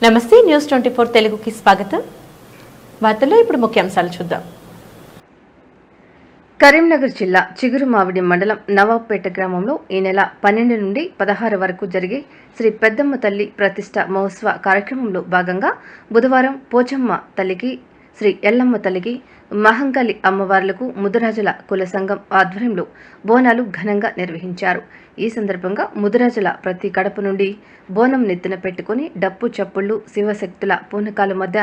నమస్తే న్యూస్ 24 తెలుగుకి స్వాగతం. వార్తల్లో ఇప్పుడు ముఖ్యాంశాలు చూద్దాం. కరీంనగర్ జిల్లా చిగురుమావిడి మండలం నవాబ్పేట గ్రామంలో ఈ నెల 12 నుండి 16 వరకు జరిగే శ్రీ పెద్దమ్మ తల్లి ప్రతిష్ట మహోత్సవ కార్యక్రమంలో భాగంగా బుధవారం పోచమ్మ తల్లికి, శ్రీ ఎల్లమ్మ తల్లికి, మహంకాళి అమ్మవార్లకు ముదిరాజుల కుల సంఘం ఆధ్వర్యంలో బోనాలు ఘనంగా నిర్వహించారు. ఈ సందర్భంగా ముదిరాజుల ప్రతి గడప నుండి బోనం నెత్తిన పెట్టుకుని డప్పు చప్పుళ్లు, శివశక్తుల పూనకాల మధ్య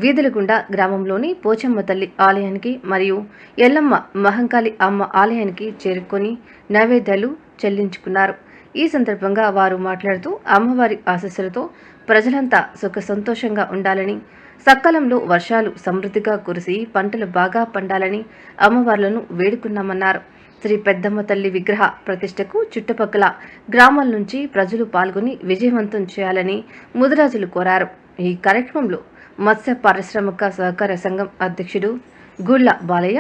వీధుల గుండా గ్రామంలోని పోచమ్మ తల్లి ఆలయానికి మరియు ఎల్లమ్మ మహంకాళి అమ్మ ఆలయానికి చేరుకొని నైవేద్యాలు చెల్లించుకున్నారు. ఈ సందర్భంగా వారు మాట్లాడుతూ అమ్మవారి ఆశీస్సులతో ప్రజలంతా సుఖ సంతోషంగా ఉండాలని, సకాలంలో వర్షాలు సమృద్ధిగా కురిసి పంటలు బాగా పండాలని అమ్మవార్లను వేడుకున్నామన్నారు. శ్రీ పెద్దమ్మ తల్లి విగ్రహ ప్రతిష్టకు చుట్టుపక్కల గ్రామాల నుంచి ప్రజలు పాల్గొని విజయవంతం చేయాలని ముదిరాజులు కోరారు. ఈ కార్యక్రమంలో మత్స్య పారిశ్రామిక సహకార సంఘం అధ్యక్షుడు గుళ్ళ బాలయ్య,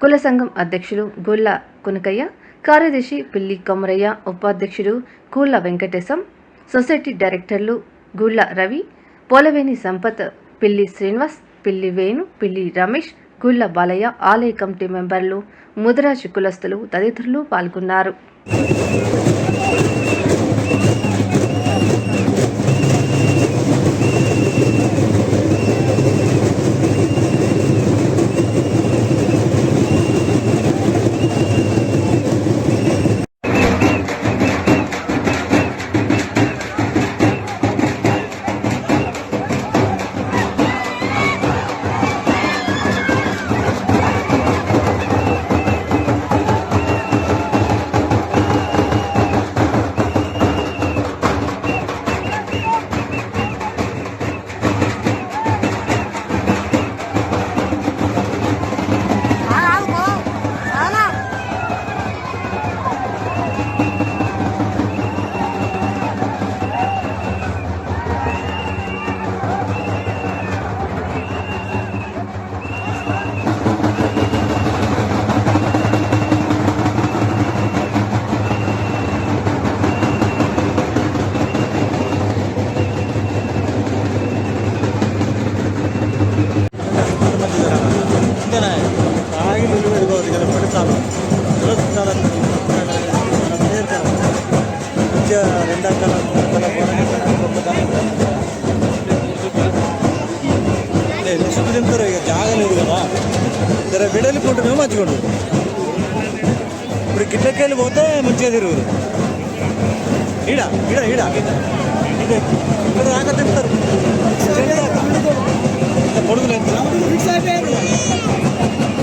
కుల సంఘం అధ్యక్షుడు గుళ్ళ కునకయ్య, కార్యదర్శి పిల్లి కొమరయ్య, ఉపాధ్యక్షుడు కూళ్ళ వెంకటేశం, సొసైటీ డైరెక్టర్లు గుళ్ళ రవి, పోలవేని సంపత్, పిల్లి శ్రీనివాస్, పిల్లి వేణు, పిల్లి రమేష్, గుళ్ళ బాలయ్య, ఆలయ కమిటీ మెంబర్లు, ముదిరాజు కులస్తులు తదితరులు పాల్గొన్నారు. తింటారు ఇక జాగలేదు కదా, జర విడలిపోతుంటే మంచిగా ఉండదు. ఇప్పుడు గిట్లకెళ్ళి పోతే మంచిగా తిరుగురు. ఈడ ఈడ ఈడ ఇక్కడ దాకా